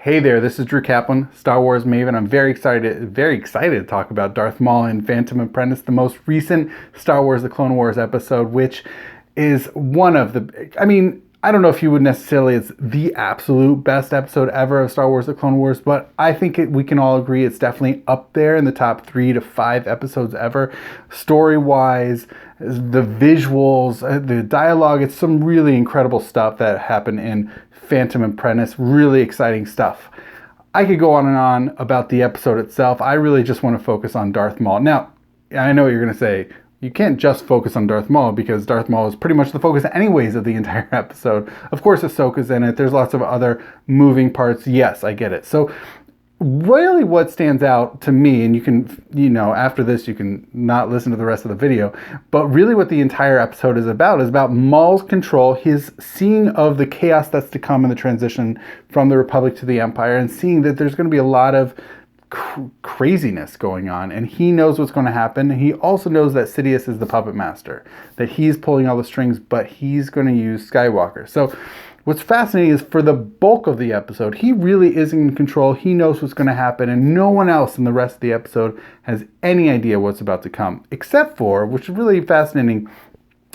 Hey there, this is Drew Kaplan, Star Wars Maven. I'm very excited to talk about Darth Maul in Phantom Apprentice, the most recent Star Wars The Clone Wars episode, which is one of the, I don't know if you would necessarily, it's the absolute best episode ever of Star Wars The Clone Wars, but I think we can all agree it's definitely up there in the top 3 to 5 episodes ever. Story-wise, the visuals, the dialogue, it's some really incredible stuff that happened in Phantom Apprentice. Really exciting stuff. I could go on and on about the episode itself. I really just want to focus on Darth Maul. Now, I know what you're going to say. You can't just focus on Darth Maul because Darth Maul is pretty much the focus anyways of the entire episode. Of course, Ahsoka's in it. There's lots of other moving parts. Yes, I get it. So really what stands out to me, and you can, after this, you can not listen to the rest of the video, but really what the entire episode is about Maul's control, his seeing of the chaos that's to come in the transition from the Republic to the Empire, and seeing that there's going to be a lot of craziness going on, and he knows what's going to happen. He also knows that Sidious is the puppet master, that he's pulling all the strings, but he's going to use Skywalker. So what's fascinating is for the bulk of the episode, he really is in control. He knows what's going to happen, and no one else in the rest of the episode has any idea what's about to come, except for, which is really fascinating,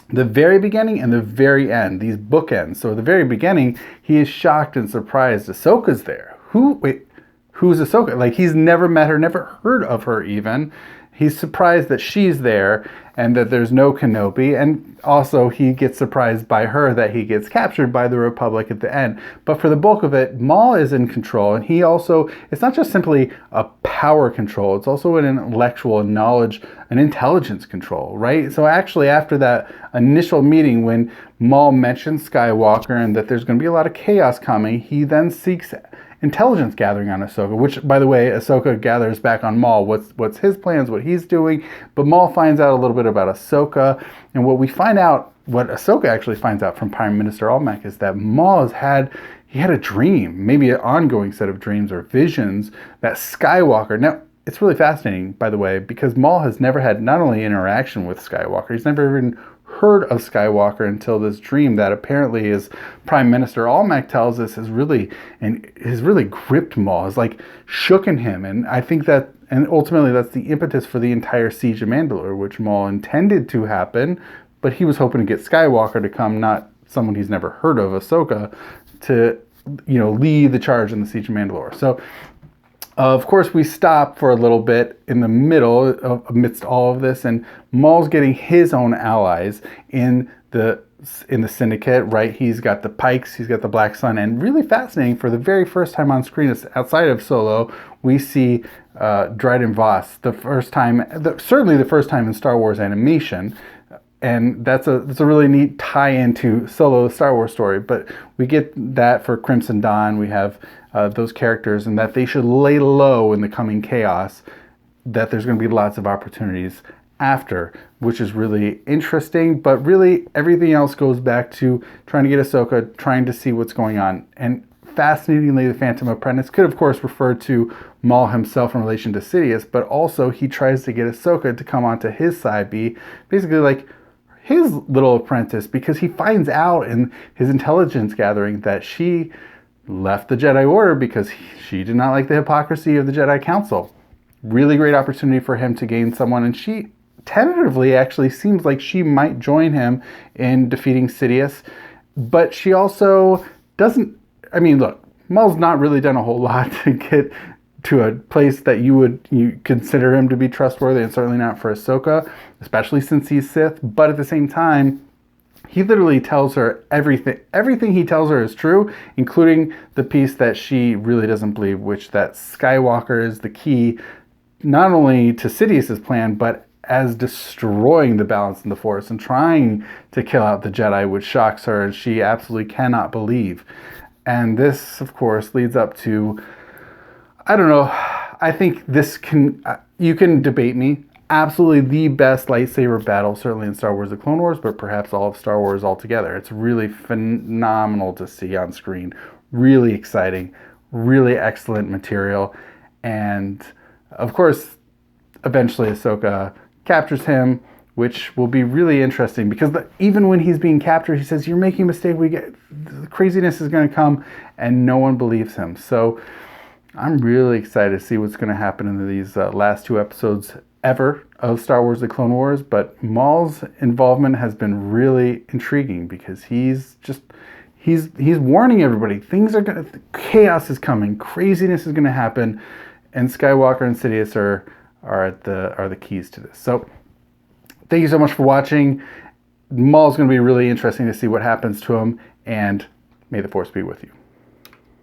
the very beginning and the very end, these bookends. So at the very beginning, he is shocked and surprised Ahsoka's there. Who's Ahsoka? Like, he's never met her, never heard of her even. He's surprised that she's there and that there's no Kenobi. And also he gets surprised by her that he gets captured by the Republic at the end. But for the bulk of it, Maul is in control. And he also, it's not just simply a power control. It's also an intellectual knowledge, an intelligence control, right? So actually after that initial meeting when Maul mentions Skywalker and that there's going to be a lot of chaos coming, he then seeks intelligence gathering on Ahsoka, which, by the way, Ahsoka gathers back on Maul. What's his plans, what he's doing, but Maul finds out a little bit about Ahsoka, and what Ahsoka actually finds out from Prime Minister Almec is that Maul had a dream, maybe an ongoing set of dreams or visions, that Skywalker. Now, it's really fascinating, by the way, because Maul has never had not only interaction with Skywalker, he's never even heard of Skywalker until this dream that apparently, as Prime Minister Almec tells us, has really gripped Maul, has like shooken him. And I think that, and ultimately that's the impetus for the entire Siege of Mandalore, which Maul intended to happen, but he was hoping to get Skywalker to come, not someone he's never heard of, Ahsoka, to, lead the charge in the Siege of Mandalore. So of course, we stop for a little bit in the middle amidst all of this, and Maul's getting his own allies in the Syndicate, right? He's got the Pikes, he's got the Black Sun, and really fascinating, for the very first time on screen, outside of Solo, we see Dryden Voss, certainly the first time in Star Wars animation. And that's a really neat tie-in to Solo, the Star Wars story. But we get that for Crimson Dawn. We have those characters, and that they should lay low in the coming chaos, that there's going to be lots of opportunities after, which is really interesting. But really, everything else goes back to trying to get Ahsoka, trying to see what's going on. And fascinatingly, the Phantom Apprentice could, of course, refer to Maul himself in relation to Sidious, but also he tries to get Ahsoka to come onto his side, be basically like his little apprentice, because he finds out in his intelligence gathering that she left the Jedi Order because she did not like the hypocrisy of the Jedi Council. Really great opportunity for him to gain someone, and she tentatively actually seems like she might join him in defeating Sidious, but she also doesn't. Look, Maul's not really done a whole lot to get to a place that you consider him to be trustworthy, and certainly not for Ahsoka, especially since he's Sith. But at the same time, he literally tells her everything. Everything he tells her is true, including the piece that she really doesn't believe, which that Skywalker is the key, not only to Sidious's plan, but as destroying the balance in the Force and trying to kill out the Jedi, which shocks her, and she absolutely cannot believe. And this, of course, leads up to, I don't know, I think you can debate me, absolutely the best lightsaber battle, certainly in Star Wars The Clone Wars, but perhaps all of Star Wars altogether. It's really phenomenal to see on screen. Really exciting, really excellent material. And, of course, eventually Ahsoka captures him, which will be really interesting because even when he's being captured, he says, "You're making a mistake. The craziness is going to come," and no one believes him. So I'm really excited to see what's going to happen in these last 2 episodes ever of Star Wars: The Clone Wars. But Maul's involvement has been really intriguing because he's warning everybody. Chaos is coming, craziness is going to happen, and Skywalker and Sidious are the keys to this. So thank you so much for watching. Maul's going to be really interesting to see what happens to him, and may the Force be with you.